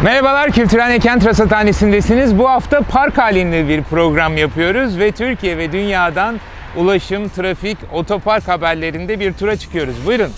Merhabalar, Kültürhane Kent Rasathanesi'ndesiniz. Bu hafta park halinde bir program yapıyoruz ve Türkiye ve dünyadan ulaşım, trafik, otopark haberlerinde bir tura çıkıyoruz. Buyurun.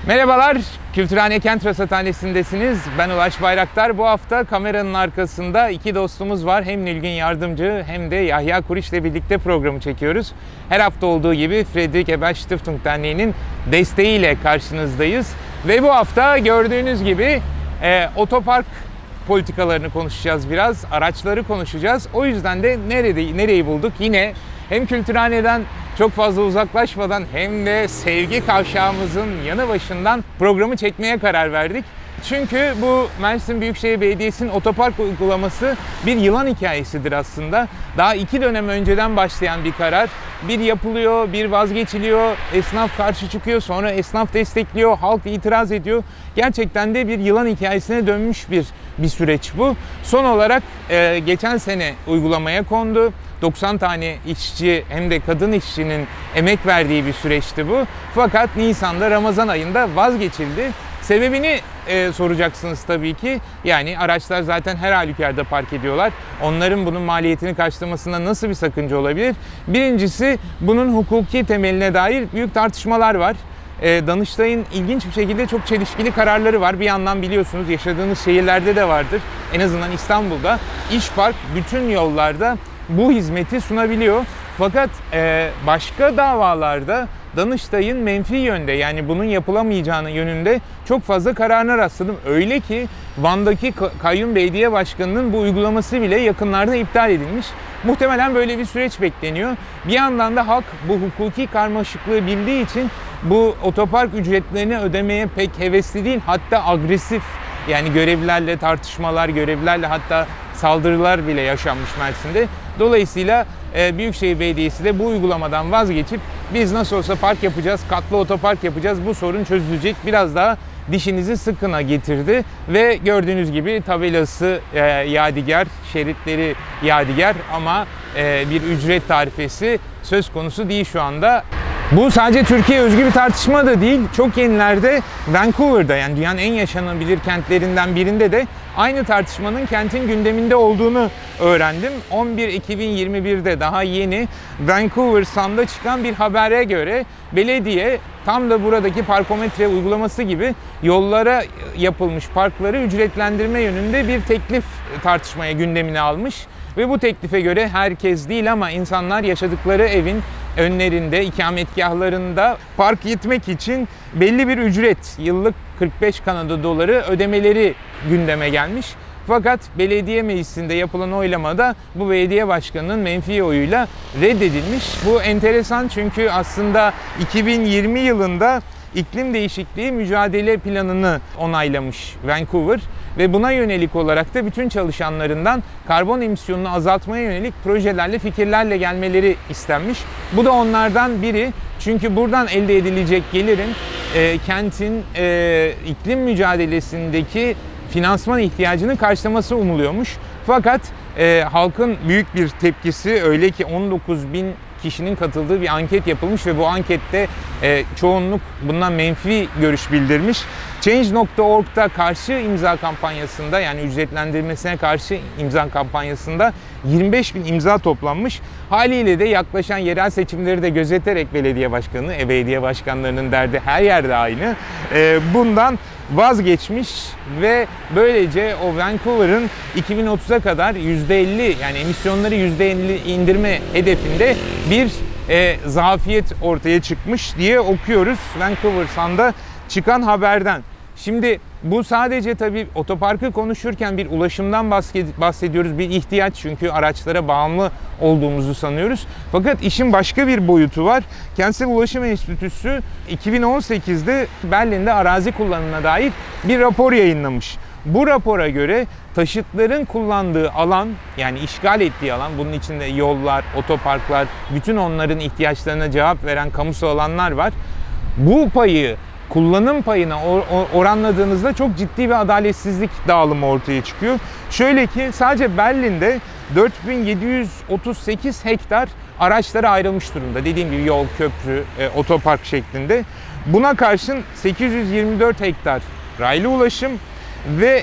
Merhabalar, Kültürhane Kent Rasathanesi'ndesiniz. Ben Ulaş Bayraktar. Bu hafta kameranın arkasında iki dostumuz var. Hem Nilgün Yardımcı hem de Yahya Kuriş ile birlikte programı çekiyoruz. Her hafta olduğu gibi Friedrich Ebert Stiftung Derneği'nin desteğiyle karşınızdayız. Ve bu hafta gördüğünüz gibi otopark politikalarını konuşacağız biraz. Araçları konuşacağız. O yüzden de nereyi bulduk? Yine hem Kültürhane'den çok fazla uzaklaşmadan hem de sevgi kavşağımızın yanı başından programı çekmeye karar verdik. Çünkü bu Mersin Büyükşehir Belediyesi'nin otopark uygulaması bir yılan hikayesidir aslında. Daha 2 dönem önceden başlayan bir karar. Bir yapılıyor, bir vazgeçiliyor, esnaf karşı çıkıyor, sonra esnaf destekliyor, halk itiraz ediyor. Gerçekten de bir yılan hikayesine dönmüş bir süreç bu. Son olarak geçen sene uygulamaya kondu. 90 tane işçi hem de kadın işçinin emek verdiği bir süreçti bu. Fakat Nisan'da, Ramazan ayında vazgeçildi. Sebebini soracaksınız tabii ki. Yani araçlar zaten her halükarda park ediyorlar. Onların bunun maliyetini karşılamasında nasıl bir sakınca olabilir? Birincisi, bunun hukuki temeline dair büyük tartışmalar var. Danıştay'ın ilginç bir şekilde çok çelişkili kararları var. Bir yandan biliyorsunuz yaşadığınız şehirlerde de vardır. En azından İstanbul'da İşpark bütün yollarda bu hizmeti sunabiliyor. Fakat başka davalarda Danıştay'ın menfi yönde, yani bunun yapılamayacağını yönünde çok fazla kararına rastladım. Öyle ki Van'daki kayyum belediye başkanının bu uygulaması bile yakınlarda iptal edilmiş. Muhtemelen böyle bir süreç bekleniyor. Bir yandan da halk bu hukuki karmaşıklığı bildiği için bu otopark ücretlerini ödemeye pek hevesli değil, hatta agresif. Yani görevlilerle tartışmalar, görevlilerle hatta saldırılar bile yaşanmış Mersin'de. Dolayısıyla Büyükşehir Belediyesi de bu uygulamadan vazgeçip biz nasıl olsa park yapacağız, katlı otopark yapacağız, bu sorun çözülecek, biraz daha dişinizi sıkına getirdi. Ve gördüğünüz gibi tabelası yadigar, şeritleri yadigar ama bir ücret tarifesi söz konusu değil şu anda. Bu sadece Türkiye özgü bir tartışma da değil. Çok yenilerde Vancouver'da, yani dünyanın en yaşanabilir kentlerinden birinde de aynı tartışmanın kentin gündeminde olduğunu öğrendim. 11 2021'de daha yeni Vancouver Sun'da çıkan bir habere göre belediye tam da buradaki parkometre uygulaması gibi yollara yapılmış parkları ücretlendirme yönünde bir teklif tartışmaya gündemine almış. Ve bu teklife göre herkes değil ama insanlar yaşadıkları evin önlerinde, ikametgahlarında park etmek için belli bir ücret, yıllık 45 Kanada doları ödemeleri gündeme gelmiş. Fakat belediye meclisinde yapılan oylamada bu belediye başkanının menfi oyuyla reddedilmiş. Bu enteresan çünkü aslında 2020 yılında iklim değişikliği mücadele planını onaylamış Vancouver ve buna yönelik olarak da bütün çalışanlarından karbon emisyonunu azaltmaya yönelik projelerle, fikirlerle gelmeleri istenmiş. Bu da onlardan biri. Çünkü buradan elde edilecek gelirin kentin iklim mücadelesindeki finansman ihtiyacını karşılaması umuluyormuş. Fakat halkın büyük bir tepkisi, öyle ki 19.000 kişinin katıldığı bir anket yapılmış ve bu ankette çoğunluk bundan menfi görüş bildirmiş. Change.org'da karşı imza kampanyasında, yani ücretlendirmesine karşı imza kampanyasında 25.000 imza toplanmış. Haliyle de yaklaşan yerel seçimleri de gözeterek belediye başkanlarının derdi her yerde aynı. Bundan vazgeçmiş ve böylece o Vancouver'ın 2030'a kadar %50, yani emisyonları %50 indirme hedefinde bir zafiyet ortaya çıkmış diye okuyoruz Vancouver Sun'da çıkan haberden. Şimdi bu sadece tabii otoparkı konuşurken bir ulaşımdan bahsediyoruz, bir ihtiyaç, çünkü araçlara bağımlı olduğumuzu sanıyoruz. Fakat işin başka bir boyutu var. Kentsel Ulaşım Enstitüsü 2018'de Berlin'de arazi kullanımına dair bir rapor yayınlamış. Bu rapora göre taşıtların kullandığı alan, yani işgal ettiği alan, bunun içinde yollar, otoparklar, bütün onların ihtiyaçlarına cevap veren kamusal alanlar var. Bu payı kullanım payına oranladığınızda çok ciddi bir adaletsizlik dağılımı ortaya çıkıyor. Şöyle ki sadece Berlin'de 4738 hektar araçlara ayrılmış durumda. Dediğim gibi yol, köprü, otopark şeklinde. Buna karşın 824 hektar raylı ulaşım ve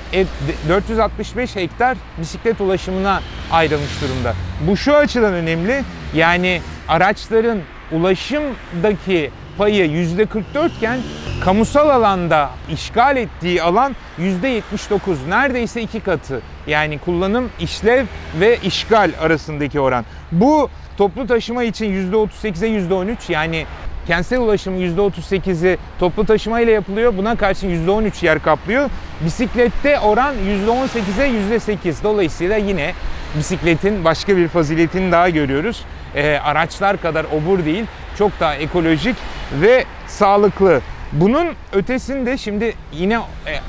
465 hektar bisiklet ulaşımına ayrılmış durumda. Bu şu açıdan önemli. Yani araçların ulaşımdaki payı %44 iken kamusal alanda işgal ettiği alan %79. Neredeyse 2 katı. Yani kullanım, işlev ve işgal arasındaki oran. Bu toplu taşıma için %38'e %13, yani kentsel ulaşım %38'i toplu taşıma ile yapılıyor. Buna karşın %13 yer kaplıyor. Bisiklette oran %18'e %8. Dolayısıyla yine bisikletin başka bir faziletini daha görüyoruz. Araçlar kadar obur değil, çok daha ekolojik ve sağlıklı. Bunun ötesinde şimdi yine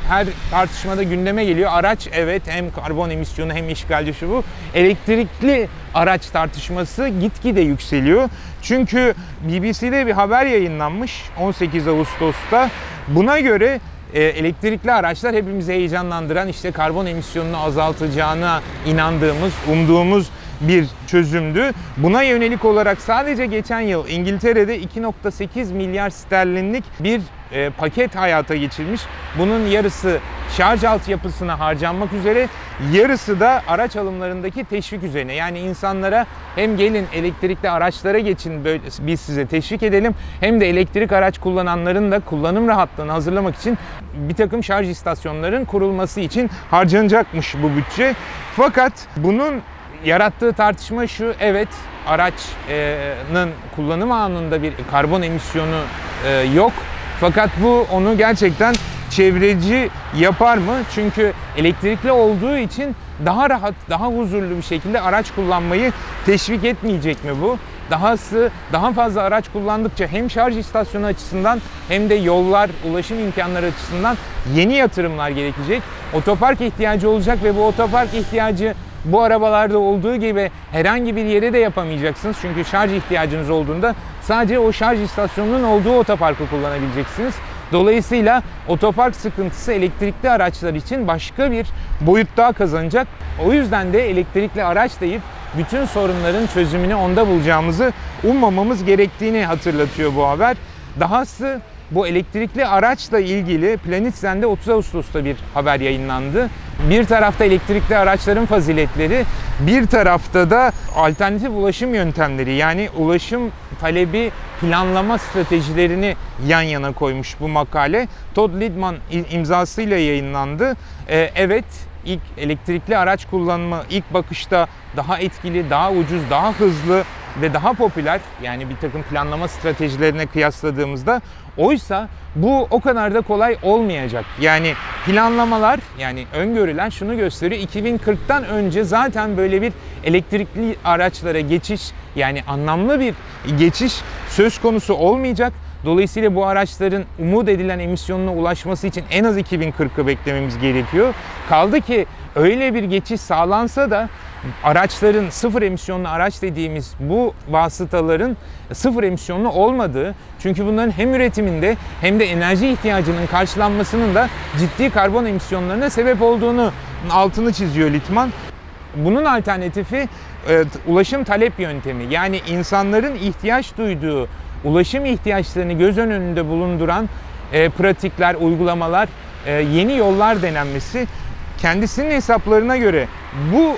her tartışmada gündeme geliyor. Araç, evet, hem karbon emisyonu hem işgalci şu bu. Elektrikli araç tartışması gitgide yükseliyor. Çünkü BBC'de bir haber yayınlanmış 18 Ağustos'ta. Buna göre elektrikli araçlar hepimizi heyecanlandıran, işte karbon emisyonunu azaltacağına inandığımız, umduğumuz bir çözümdü. Buna yönelik olarak sadece geçen yıl İngiltere'de 2.8 milyar sterlinlik bir paket hayata geçirilmiş. Bunun yarısı şarj altyapısına harcanmak üzere, yarısı da araç alımlarındaki teşvik üzerine. Yani insanlara hem gelin elektrikli araçlara geçin, böyle biz size teşvik edelim, hem de elektrik araç kullananların da kullanım rahatlığını hazırlamak için bir takım şarj istasyonların kurulması için harcanacakmış bu bütçe. Fakat bunun yarattığı tartışma şu: evet, araçın kullanım anında bir karbon emisyonu yok. Fakat bu onu gerçekten çevreci yapar mı? Çünkü elektrikli olduğu için daha rahat, daha huzurlu bir şekilde araç kullanmayı teşvik etmeyecek mi bu? Daha fazla araç kullandıkça hem şarj istasyonu açısından hem de yollar, ulaşım imkanları açısından yeni yatırımlar gerekecek. Otopark ihtiyacı olacak ve bu otopark ihtiyacı bu arabalarda olduğu gibi herhangi bir yere de yapamayacaksınız. Çünkü şarj ihtiyacınız olduğunda sadece o şarj istasyonunun olduğu otoparkı kullanabileceksiniz. Dolayısıyla otopark sıkıntısı elektrikli araçlar için başka bir boyut daha kazanacak. O yüzden de elektrikli araç deyip bütün sorunların çözümünü onda bulacağımızı ummamamız gerektiğini hatırlatıyor bu haber. Dahası bu elektrikli araçla ilgili Planetzen'de 30 Ağustos'ta bir haber yayınlandı. Bir tarafta elektrikli araçların faziletleri, bir tarafta da alternatif ulaşım yöntemleri, yani ulaşım talebi planlama stratejilerini yan yana koymuş bu makale. Todd Lidman imzasıyla yayınlandı. Evet, ilk elektrikli araç kullanımı ilk bakışta daha etkili, daha ucuz, daha hızlı ve daha popüler, yani bir takım planlama stratejilerine kıyasladığımızda. Oysa bu o kadar da kolay olmayacak. Yani planlamalar, yani öngörülen şunu gösteriyor: 2040'tan önce zaten böyle bir elektrikli araçlara geçiş, yani anlamlı bir geçiş söz konusu olmayacak. Dolayısıyla bu araçların umut edilen emisyonuna ulaşması için en az 2040'ı beklememiz gerekiyor. Kaldı ki öyle bir geçiş sağlansa da araçların, sıfır emisyonlu araç dediğimiz bu vasıtaların sıfır emisyonlu olmadığı, çünkü bunların hem üretiminde hem de enerji ihtiyacının karşılanmasının da ciddi karbon emisyonlarına sebep olduğunu altını çiziyor Lidman. Bunun alternatifi ulaşım talep yöntemi, yani insanların ihtiyaç duyduğu ulaşım ihtiyaçlarını göz önünde bulunduran pratikler, uygulamalar, yeni yollar denenmesi. Kendisinin hesaplarına göre bu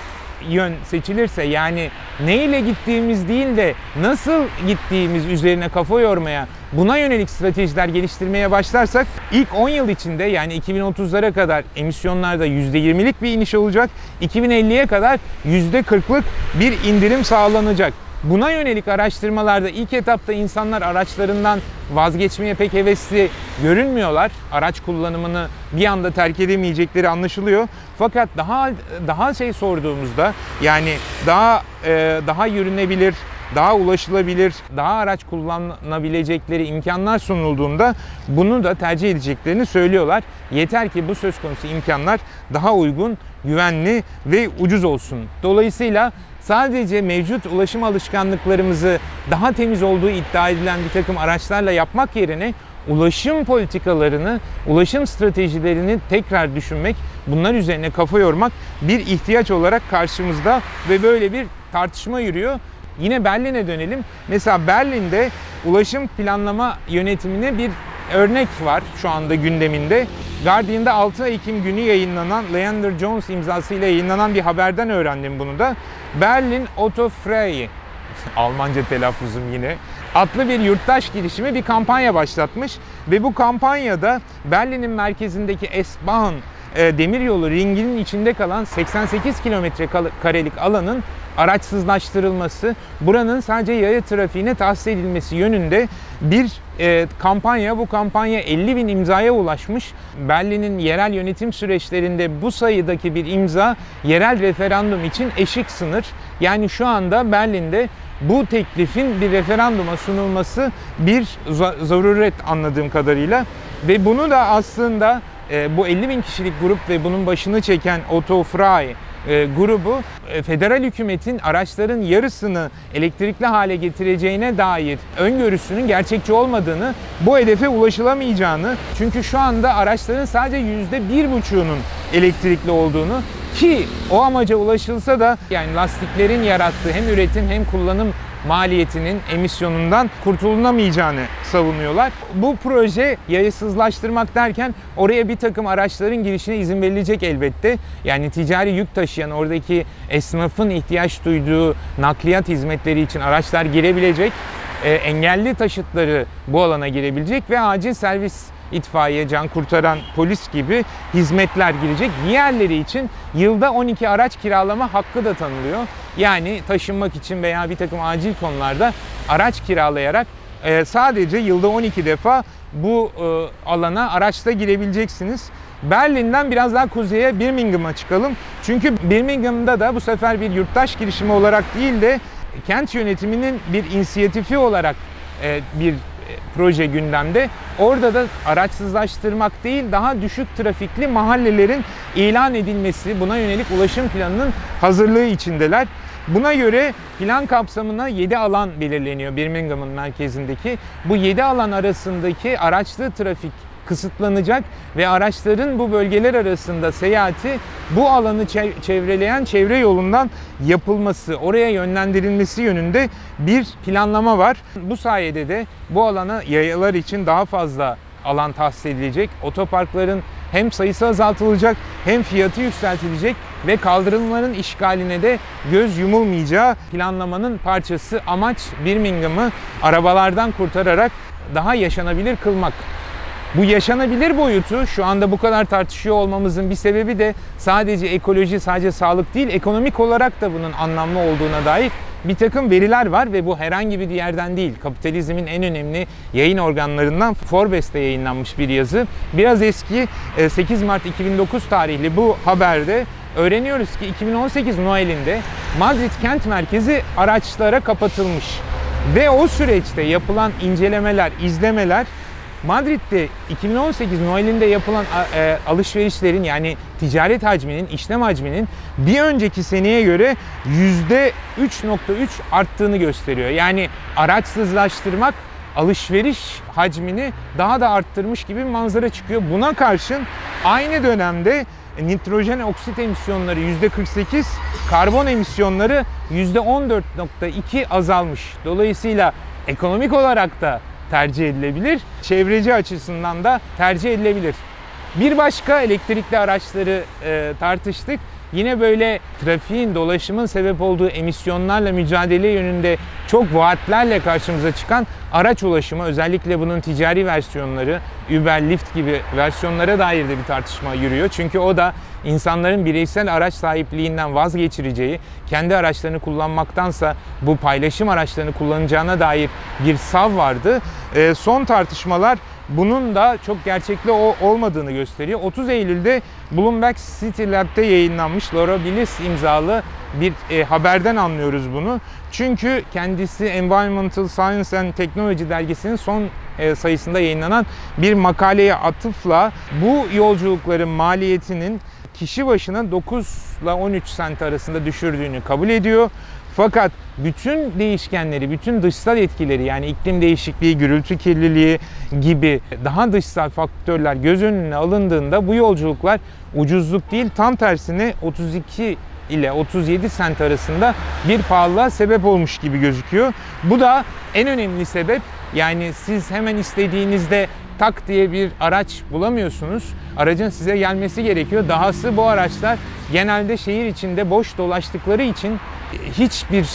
yön seçilirse, yani neyle gittiğimiz değil de nasıl gittiğimiz üzerine kafa yormaya, buna yönelik stratejiler geliştirmeye başlarsak ilk 10 yıl içinde, yani 2030'lara kadar emisyonlarda %20'lik bir iniş olacak. 2050'ye kadar %40'lık bir indirim sağlanacak. Buna yönelik araştırmalarda ilk etapta insanlar araçlarından vazgeçmeye pek hevesli görünmüyorlar. Araç kullanımını bir anda terk edemeyecekleri anlaşılıyor. Fakat daha sorduğumuzda, yani daha yürünebilir, daha ulaşılabilir, daha araç kullanabilecekleri imkanlar sunulduğunda bunu da tercih edeceklerini söylüyorlar. Yeter ki bu söz konusu imkanlar daha uygun, güvenli ve ucuz olsun. Dolayısıyla sadece mevcut ulaşım alışkanlıklarımızı daha temiz olduğu iddia edilen bir takım araçlarla yapmak yerine ulaşım politikalarını, ulaşım stratejilerini tekrar düşünmek, bunlar üzerine kafa yormak bir ihtiyaç olarak karşımızda ve böyle bir tartışma yürüyor. Yine Berlin'e dönelim. Mesela Berlin'de ulaşım planlama yönetimine bir örnek var şu anda gündeminde. Guardian'da 6 Ekim günü yayınlanan, Leander Jones imzasıyla yayınlanan bir haberden öğrendim bunu da. Berlin Autofreie, Almanca telaffuzum yine, adlı bir yurttaş girişimi bir kampanya başlatmış ve bu kampanyada Berlin'in merkezindeki S-Bahn demiryolu ringinin içinde kalan 88 kilometre karelik alanın araçsızlaştırılması, buranın sadece yaya trafiğine tahsis edilmesi yönünde bir kampanya. Bu kampanya 50.000 imzaya ulaşmış. Berlin'in yerel yönetim süreçlerinde bu sayıdaki bir imza yerel referandum için eşik sınır. Yani şu anda Berlin'de bu teklifin bir referanduma sunulması bir zaruret anladığım kadarıyla ve bunu da aslında bu 50.000 kişilik grup ve bunun başını çeken Autofreie grubu federal hükümetin araçların yarısını elektrikli hale getireceğine dair öngörüsünün gerçekçi olmadığını, bu hedefe ulaşılamayacağını, çünkü şu anda araçların sadece %1,5'unun elektrikli olduğunu, ki o amaca ulaşılsa da yani lastiklerin yarattığı hem üretim hem kullanım maliyetinin, emisyonundan kurtulunamayacağını savunuyorlar. Bu proje yayasızlaştırmak derken oraya bir takım araçların girişine izin verilecek elbette. Yani ticari yük taşıyan, oradaki esnafın ihtiyaç duyduğu nakliyat hizmetleri için araçlar girebilecek. Engelli taşıtları bu alana girebilecek ve acil servis, itfaiye, can kurtaran polis gibi hizmetler girecek. Diğerleri için yılda 12 araç kiralama hakkı da tanınıyor. Yani taşınmak için veya bir takım acil konularda araç kiralayarak sadece yılda 12 defa bu alana araçla girebileceksiniz. Berlin'den biraz daha kuzeye Birmingham'a çıkalım. Çünkü Birmingham'da da bu sefer bir yurttaş girişimi olarak değil de kent yönetiminin bir inisiyatifi olarak bir proje gündemde. Orada da araçsızlaştırmak değil, daha düşük trafikli mahallelerin ilan edilmesi, buna yönelik ulaşım planının hazırlığı içindeler. Buna göre plan kapsamına 7 alan belirleniyor Birmingham'ın merkezindeki. Bu 7 alan arasındaki araçlı trafik kısıtlanacak ve araçların bu bölgeler arasında seyahati bu alanı çevreleyen çevre yolundan yapılması, oraya yönlendirilmesi yönünde bir planlama var. Bu sayede de bu alana yayalar için daha fazla alan tahsis edilecek. Otoparkların hem sayısı azaltılacak hem fiyatı yükseltilecek ve kaldırımların işgaline de göz yumulmayacağı planlamanın parçası. Amaç Birmingham'ı arabalardan kurtararak daha yaşanabilir kılmak. Bu yaşanabilir boyutu şu anda bu kadar tartışıyor olmamızın bir sebebi de sadece ekoloji, sadece sağlık değil, ekonomik olarak da bunun anlamlı olduğuna dair bir takım veriler var ve bu herhangi bir yerden değil. Kapitalizmin en önemli yayın organlarından Forbes'te yayınlanmış bir yazı. Biraz eski, 8 Mart 2009 tarihli bu haberde öğreniyoruz ki 2018 Noel'inde Madrid kent merkezi araçlara kapatılmış. Ve o süreçte yapılan incelemeler, izlemeler Madrid'de 2018 Noel'inde yapılan alışverişlerin, yani ticaret hacminin, işlem hacminin bir önceki seneye göre %3.3 arttığını gösteriyor. Yani araçsızlaştırmak alışveriş hacmini daha da arttırmış gibi bir manzara çıkıyor. Buna karşın aynı dönemde nitrojen oksit emisyonları %48, karbon emisyonları %14.2 azalmış. Dolayısıyla ekonomik olarak da tercih edilebilir, çevreci açısından da tercih edilebilir. Bir başka elektrikli araçları tartıştık. Yine böyle trafiğin, dolaşımın sebep olduğu emisyonlarla mücadele yönünde çok vaatlerle karşımıza çıkan araç ulaşımı, özellikle bunun ticari versiyonları, Uber, Lyft gibi versiyonlara dair de bir tartışma yürüyor. Çünkü o da insanların bireysel araç sahipliğinden vazgeçireceği, kendi araçlarını kullanmaktansa bu paylaşım araçlarını kullanacağına dair bir sav vardı. Son tartışmalar bunun da çok gerçekli olmadığını gösteriyor. 30 Eylül'de Bloomberg City Lab'de yayınlanmış Laura Billis imzalı bir haberden anlıyoruz bunu. Çünkü kendisi Environmental Science and Technology dergisinin son sayısında yayınlanan bir makaleye atıfla bu yolculukların maliyetinin kişi başına 9 ile 13 sent arasında düşürdüğünü kabul ediyor. Fakat bütün değişkenleri, bütün dışsal etkileri, yani iklim değişikliği, gürültü kirliliği gibi daha dışsal faktörler göz önüne alındığında bu yolculuklar ucuzluk değil, tam tersine 32 ile 37 sent arasında bir pahalılığa sebep olmuş gibi gözüküyor. Bu da en önemli sebep. Yani siz hemen istediğinizde tak diye bir araç bulamıyorsunuz. Aracın size gelmesi gerekiyor. Dahası bu araçlar genelde şehir içinde boş dolaştıkları için hiçbir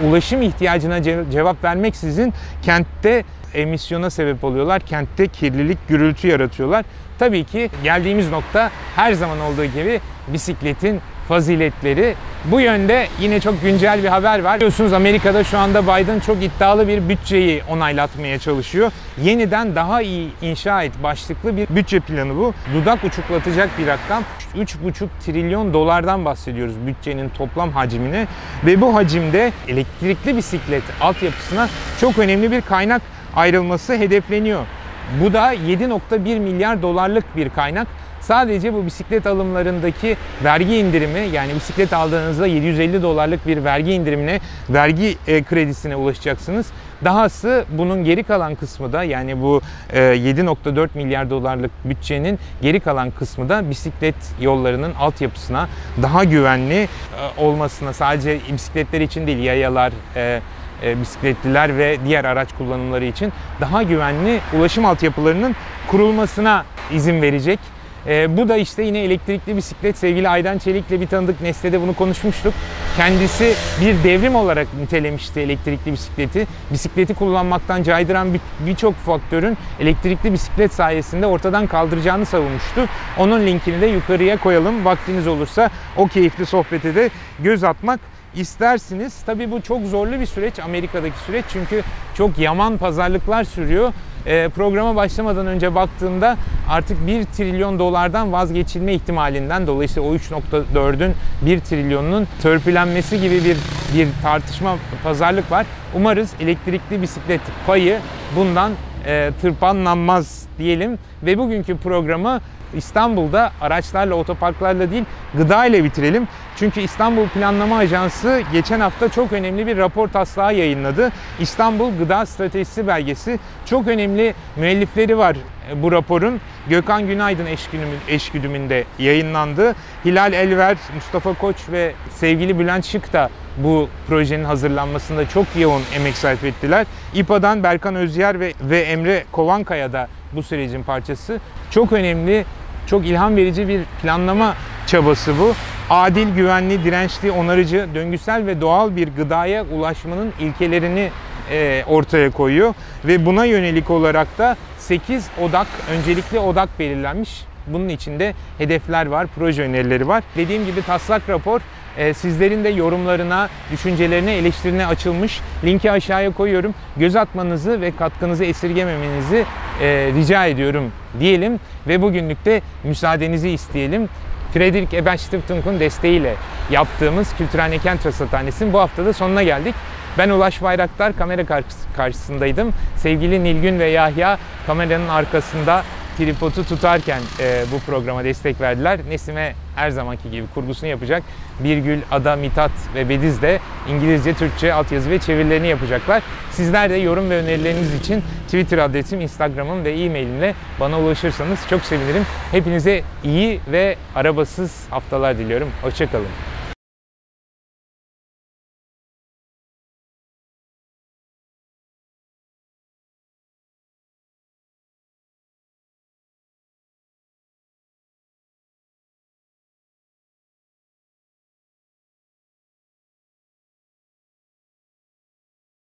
ulaşım ihtiyacına cevap vermeksizin kentte emisyona sebep oluyorlar. Kentte kirlilik, gürültü yaratıyorlar. Tabii ki geldiğimiz nokta her zaman olduğu gibi bisikletin faziletleri. Bu yönde yine çok güncel bir haber var. Biliyorsunuz Amerika'da şu anda Biden çok iddialı bir bütçeyi onaylatmaya çalışıyor. Yeniden daha iyi inşa et başlıklı bir bütçe planı bu. Dudak uçuklatacak bir rakam. 3,5 trilyon dolardan bahsediyoruz bütçenin toplam hacmine. Ve bu hacimde elektrikli bisiklet altyapısına çok önemli bir kaynak ayrılması hedefleniyor. Bu da 7,1 milyar dolarlık bir kaynak. Sadece bu bisiklet alımlarındaki vergi indirimi, yani bisiklet aldığınızda 750 dolarlık bir vergi indirimine, vergi kredisine ulaşacaksınız. Dahası bunun geri kalan kısmı da, yani bu 7,4 milyar dolarlık bütçenin geri kalan kısmı da bisiklet yollarının altyapısına daha güvenli olmasına, sadece bisikletler için değil, yayalar, bisikletliler ve diğer araç kullanımları için daha güvenli ulaşım altyapılarının kurulmasına izin verecek. Bu da işte yine elektrikli bisiklet. Sevgili Aydan Çelik'le bir tanıdık Neste'de bunu konuşmuştuk. Kendisi bir devrim olarak nitelemişti elektrikli bisikleti. Bisikleti kullanmaktan caydıran birçok faktörün elektrikli bisiklet sayesinde ortadan kaldıracağını savunmuştu. Onun linkini de yukarıya koyalım. Vaktiniz olursa o keyifli sohbete de göz atmak istersiniz. Tabii bu çok zorlu bir süreç, Amerika'daki süreç, çünkü çok yaman pazarlıklar sürüyor. Programa başlamadan önce baktığımda artık 1 trilyon dolardan vazgeçilme ihtimalinden dolayı o 3,4'ün 1 trilyonunun törpülenmesi gibi bir tartışma, pazarlık var. Umarız elektrikli bisiklet payı bundan tırpanlanmaz diyelim ve bugünkü programı İstanbul'da araçlarla, otoparklarla değil, gıda ile bitirelim. Çünkü İstanbul Planlama Ajansı geçen hafta çok önemli bir rapor taslağı yayınladı. İstanbul Gıda Stratejisi belgesi. Çok önemli müellifleri var bu raporun. Gökhan Günaydın eşgüdümünde yayınlandı. Hilal Elver, Mustafa Koç ve sevgili Bülent Şık da bu projenin hazırlanmasında çok yoğun emek sarf ettiler. İPA'dan Berkan Özyer ve Emre Kovankaya da bu sürecin parçası. Çok önemli, çok ilham verici bir planlama çabası bu. Adil, güvenli, dirençli, onarıcı, döngüsel ve doğal bir gıdaya ulaşmanın ilkelerini ortaya koyuyor. Ve buna yönelik olarak da 8 öncelikli odak belirlenmiş. Bunun içinde hedefler var, proje önerileri var. Dediğim gibi taslak rapor sizlerin de yorumlarına, düşüncelerine, eleştirine açılmış. Linki aşağıya koyuyorum. Göz atmanızı ve katkınızı esirgememenizi rica ediyorum diyelim. Ve bugünlük de müsaadenizi isteyelim. Friedrich Ebert Stiftung'un desteğiyle yaptığımız Kültürhane Kent Rasathanesi'nin bu haftada sonuna geldik. Ben Ulaş Bayraktar, kamera karşısındaydım. Sevgili Nilgün ve Yahya kameranın arkasında tripodu tutarken bu programa destek verdiler. Nesim'e her zamanki gibi kurgusunu yapacak. Birgül, Ada, Mithat ve Bediz de İngilizce, Türkçe altyazı ve çevirilerini yapacaklar. Sizler de yorum ve önerileriniz için Twitter adresim, Instagram'ım ve e-mailimle bana ulaşırsanız çok sevinirim. Hepinize iyi ve arabasız haftalar diliyorum. Hoşça kalın.